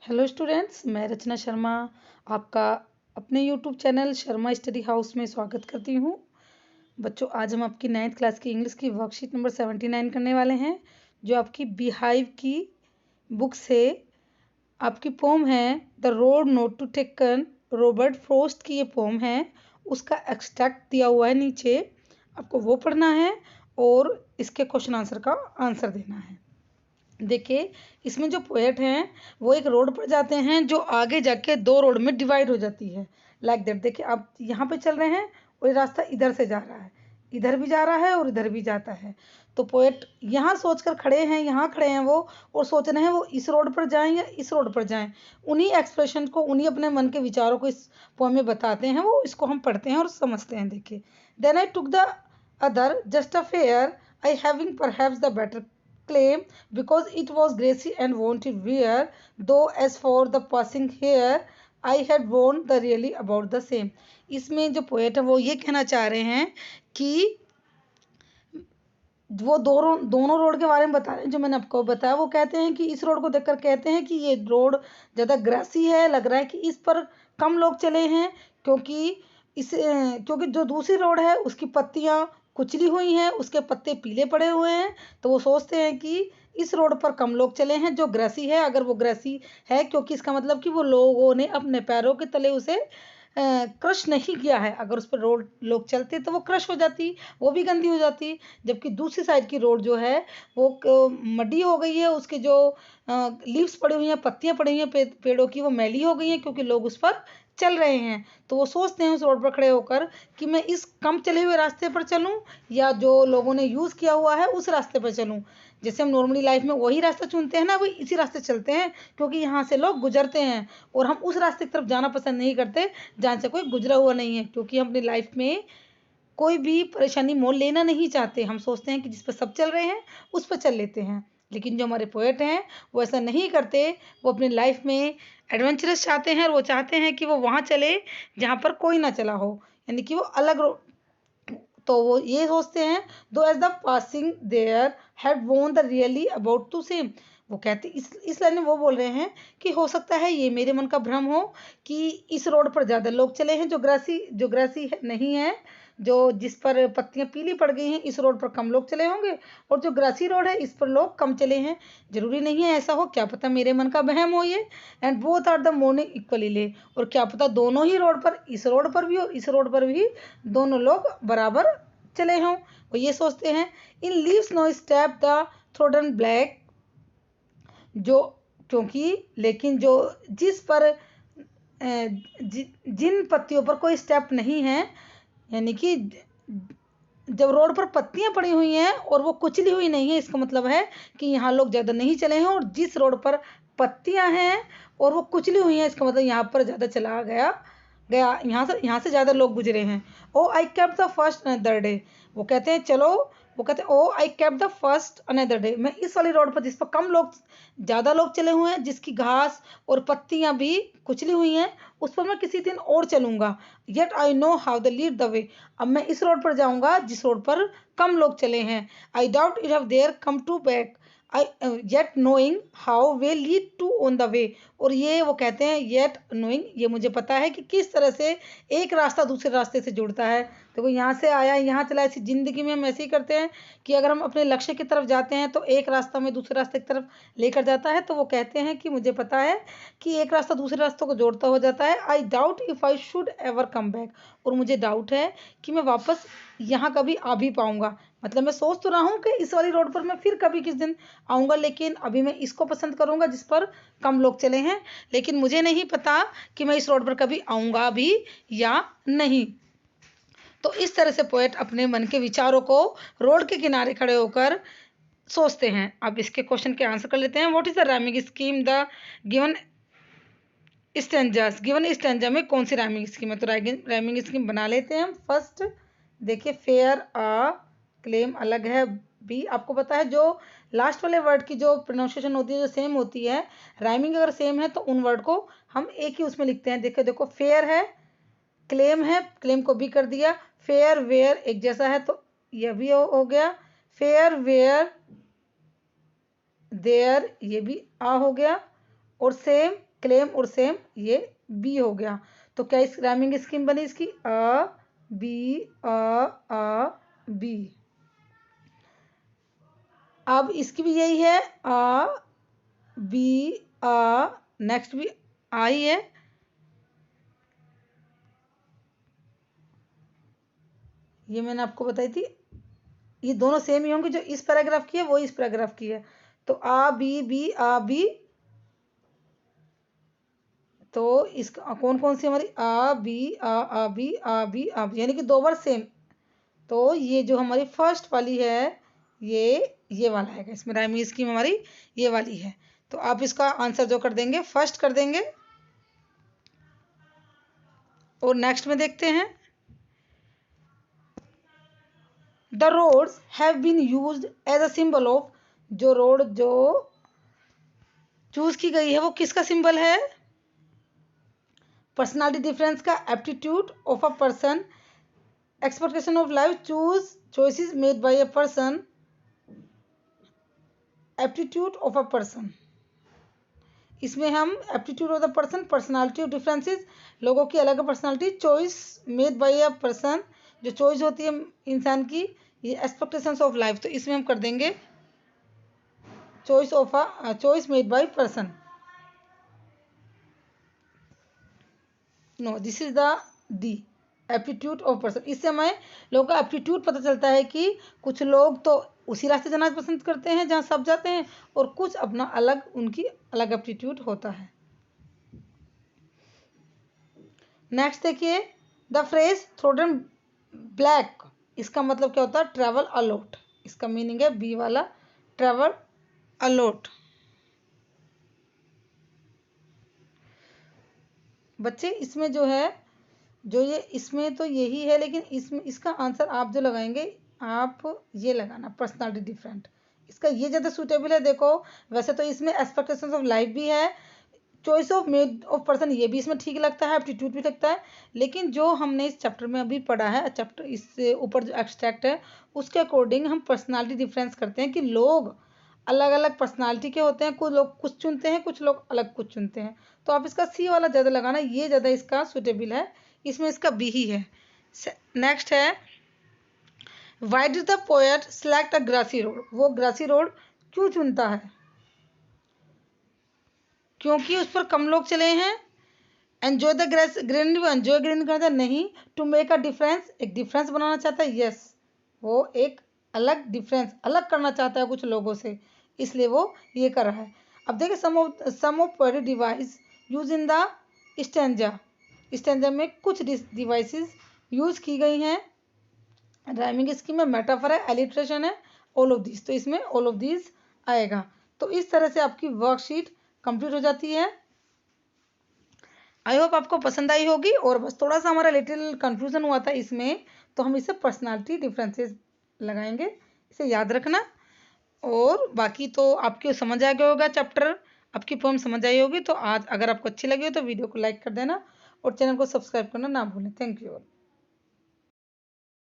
Hello students, मैं रचना शर्मा आपका अपने YouTube channel Sharma study house में स्वागत करती हूँ। बच्चों, आज हम आपकी 9th क्लास की इंग्लिश की वर्कशीट नंबर 79 करने वाले हैं, जो आपकी बीहाइव की बुक से आपकी पोम है the road not to taken. Robert Frost की ये पोम है, उसका एक्सट्रैक्ट दिया हुआ है नीचे, आपको वो पढ़ना है और इसके क्वेश्चन आंसर का आंसर देना है। देखिए, इसमें जो पोएट हैं वो एक रोड पर जाते हैं जो आगे जाके दो रोड में डिवाइड हो जाती है, लाइक दैट। देखिए, आप यहाँ पे चल रहे हैं और ये रास्ता इधर से जा रहा है, इधर भी जा रहा है और इधर भी जाता है। तो पोएट यहाँ सोचकर खड़े हैं, यहाँ खड़े हैं वो, और सोच रहे हैं वो इस रोड पर जाएं या इस रोड पर जाएं। उन्हीं एक्सप्रेशन को, उन्हीं अपने मन के विचारों को इस पोएम में बताते हैं, वो इसको हम पढ़ते हैं और समझते हैं। देखिए, then I took the other just a fair, I having perhaps the better claim because it was grassy and wanted wear, though as for the passing here I had worn the really about the same। इसमें जो poet है वो ये कहना चाह रहे हैं कि वो दोनों रोड के बारे में बता रहे हैं, जो मैंने आपको बताया। वो कहते हैं कि इस रोड को देखकर कहते हैं कि ये रोड ज़्यादा ग्रासी है, लग रहा है कि इस पर कम लोग चले हैं, क्योंकि जो दूसरी रोड है उसकी पत्तियाँ कुचली हुई हैं, उसके पत्ते पीले पड़े हुए हैं। तो वो सोचते हैं कि इस रोड पर कम लोग चले हैं जो ग्रासी है। अगर वो ग्रासी है, क्योंकि इसका मतलब कि वो लोगों ने अपने पैरों के तले उसे क्रश नहीं किया है। अगर उस पर रोड लोग चलते तो वो क्रश हो जाती, वो भी गंदी हो जाती। जबकि दूसरी साइड की रोड जो है वो मड्डी हो गई है, उसके जो लीव्स पड़ी हुई हैं, पत्तियां पड़ी हुई हैं पेड़ों की, वो मैली हो गई हैं क्योंकि लोग उस पर चल रहे हैं। तो वो सोचते हैं उस रोड पर खड़े होकर कि मैं इस कम चले हुए रास्ते पर चलूं या जो लोगों ने यूज़ किया हुआ है उस रास्ते पर चलूं। जैसे हम नॉर्मली लाइफ में वही रास्ता चुनते हैं ना, वही इसी रास्ते चलते हैं क्योंकि यहाँ से लोग गुजरते हैं, और हम उस रास्ते की तरफ जाना पसंद नहीं करते जहाँ से कोई गुजरा हुआ नहीं है, क्योंकि हम अपनी लाइफ में कोई भी परेशानी मोल लेना नहीं चाहते। हम सोचते हैं कि जिस पर सब चल रहे हैं उस पर चल लेते हैं। लेकिन जो हमारे पोएट हैं वो ऐसा नहीं करते। वो अपनी लाइफ में एडवेंचरस चाहते हैं और वो चाहते हैं कि वो वहाँ चले जहाँ पर कोई ना चला हो, यानी कि वो अलग तो वो ये सोचते हैं, though as the passing there had worn the really about to same. वो कहते इस लाइन में वो बोल रहे हैं कि हो सकता है ये मेरे मन का भ्रम हो कि इस रोड पर ज़्यादा लोग चले हैं जो ग्रासी नहीं है, जो जिस पर पत्तियां पीली पड़ गई हैं, इस रोड पर कम लोग चले होंगे, और जो ग्रासी रोड है इस पर लोग कम चले हैं। जरूरी नहीं है ऐसा हो, क्या पता मेरे मन का वहम हो ये। And both are the morning equally lay, और क्या पता दोनों ही रोड पर, इस रोड पर भी और इस रोड पर भी, दोनों लोग बराबर चले हों। वो ये सोचते हैं, in leaves no step the थ्रोडन ब्लैक, जो क्योंकि लेकिन जो जिस पर जिन पत्तियों पर कोई स्टेप नहीं है, यानी कि जब रोड पर पत्तियां पड़ी हुई हैं और वो कुचली हुई नहीं है, इसका मतलब है कि यहाँ लोग ज़्यादा नहीं चले हैं। और जिस रोड पर पत्तियां हैं और वो कुचली हुई हैं, इसका मतलब यहाँ पर ज़्यादा चला गया गया यहाँ से ज़्यादा लोग गुजरे हैं। Oh I kept the first another day, वो कहते हैं चलो, वो कहते हैं oh I kept the first another day, मैं इस वाली रोड पर जिस पर ज़्यादा लोग चले हुए हैं, जिसकी घास और पत्तियां भी कुचली हुई हैं, उस पर मैं किसी दिन और चलूंगा। Yet I know how the lead the way, अब मैं इस रोड पर जाऊंगा जिस रोड पर कम लोग चले हैं। I doubt it have there come to back, I yet knowing how way lead to on the way, और ये वो कहते हैं येट नोइंग, ये मुझे पता है कि किस तरह से एक रास्ता दूसरे रास्ते से जुड़ता है। देखो, यहाँ से आया यहाँ चला, ऐसी ज़िंदगी में हम ऐसे ही करते हैं कि अगर हम अपने लक्ष्य की तरफ जाते हैं तो एक रास्ता में दूसरे रास्ते की तरफ लेकर जाता है। तो वो कहते हैं कि मुझे पता है कि एक रास्ता दूसरे रास्तों को जोड़ता हो जाता है। I doubt if I should ever come back, और मुझे डाउट है कि मैं वापस यहाँ कभी आ भी पाऊँगा। मतलब मैं सोच तो रहा हूँ कि इस वाली रोड पर मैं फिर कभी किस दिन आऊँगा, लेकिन अभी मैं इसको पसंद करूँगा जिस पर कम लोग चले हैं, लेकिन मुझे नहीं पता कि मैं इस रोड पर कभी आऊँगा भी या नहीं। तो इस तरह से पोएट अपने मन के विचारों को रोड के किनारे खड़े होकर सोचते हैं। अब इसके क्वेश्चन के आंसर कर लेते हैं। What is the rhyming scheme the given stanzas, given stanza में कौन सी राइमिंग स्कीम है? तो राइमिंग स्कीम बना लेते हैं हम। फर्स्ट देखिए, फेयर आ क्लेम अलग है, बी आपको पता है जो लास्ट वाले वर्ड की जो प्रोनाउंसिएशन होती है, जो सेम होती है, राइमिंग अगर सेम है तो उन वर्ड को हम एक ही उसमें लिखते हैं। देखो देखो, फेयर है, क्लेम है, क्लेम को भी कर दिया। फेयर वेयर एक जैसा है तो यह भी हो गया। फेयर वेयर देयर, ये भी आ हो गया। और सेम क्लेम और सेम ये बी हो गया। तो क्या इस राइमिंग स्कीम बनी इसकी अ बी। अब इसकी भी यही है बी नेक्स्ट भी आई है। ये मैंने आपको बताई थी, ये दोनों सेम ही होंगे, जो इस पैराग्राफ की है वो इस पैराग्राफ की है। तो आ बी, तो इसका कौन कौन सी हमारी आ बी यानी कि 2 बार सेम। तो ये जो हमारी फर्स्ट वाली है ये वाला है, इसमें राइमिंग स्कीम हमारी ये वाली है। तो आप इसका आंसर जो कर देंगे फर्स्ट कर देंगे। और नेक्स्ट में देखते हैं, the roads have been used as a symbol of, जो रोड जो चूज की गई है वो किसका सिंबल है? पर्सनालिटी डिफरेंस का, aptitude of a person, expectation of life, choices made by a person, aptitude of a person. इसमें हम aptitude of the person, personality of differences, लोगों की अलग personality, choice made by a person, जो choice होती है इंसान की, ये एक्सपेक्टेशंस ऑफ लाइफ। तो इसमें हम कर देंगे choice made by person. No, this is the D, aptitude of person. इससे हमें लोगों का एप्टीट्यूड पता चलता है कि कुछ लोग तो उसी रास्ते जाना पसंद करते हैं जहाँ सब जाते हैं, और कुछ अपना अलग, उनकी अलग एप्टीट्यूड होता है। नेक्स्ट देखिए, द फ्रेज थ्रोडन ब्लैक, इसका मतलब क्या होता है? Travel a lot. इसका मीनिंग है बी वाला, ट्रैवल अलोट। बच्चे इसमें जो है, जो ये इसमें तो यही है, लेकिन इसमें इसका आंसर आप जो लगाएंगे, आप ये लगाना पर्सनालिटी डिफरेंट। इसका ये ज़्यादा सूटेबल है। देखो वैसे तो इसमें एक्सपेक्टेशंस ऑफ लाइफ भी है, choice of made of person ये भी इसमें ठीक लगता है, एप्टीट्यूड भी लगता है। लेकिन जो हमने इस चैप्टर में अभी पढ़ा है, चैप्टर इससे ऊपर जो एक्सट्रैक्ट है उसके अकॉर्डिंग हम पर्सनालिटी डिफरेंस करते हैं कि लोग अलग अलग पर्सनालिटी के होते हैं, कुछ लोग कुछ चुनते हैं, कुछ लोग अलग कुछ चुनते हैं। तो आप इसका सी वाला ज़्यादा लगाना, ये ज़्यादा इसका सुटेबल है, इसमें इसका बी ही है। नेक्स्ट है, why did the poet select a grassy road, वो ग्रासी रोड क्यों चुनता है? क्योंकि उस पर कम लोग चले हैं। एंजॉय द ग्रीनरी, वो एंजॉय ग्रीन करता है नहीं। टू मेक अ डिफरेंस, एक डिफरेंस बनाना चाहता है, यस वो एक अलग डिफरेंस अलग करना चाहता है कुछ लोगों से, इसलिए वो ये कर रहा है। अब देखिए, some of poetic device use in the stanza, stanza में कुछ डिवाइसेस यूज की गई हैं। राइमिंग स्कीम में मेटाफर है, एलिट्रेशन है, ऑल ऑफ दिस, तो इसमें ऑल ऑफ दिस आएगा। तो इस तरह से आपकी वर्कशीट कंप्लीट हो जाती है। आई होप आपको पसंद आई होगी। और बस थोड़ा सा हमारा लिटिल कंफ्यूजन हुआ था इसमें, तो हम इसे पर्सनालिटी डिफरेंसेस लगाएंगे, इसे याद रखना। और बाकी तो आपको समझ आ गया होगा चैप्टर, आपकी पोएम समझ आई होगी। तो आज अगर आपको अच्छी लगी हो तो वीडियो को लाइक कर देना और चैनल को सब्सक्राइब करना ना भूलें। Thank you.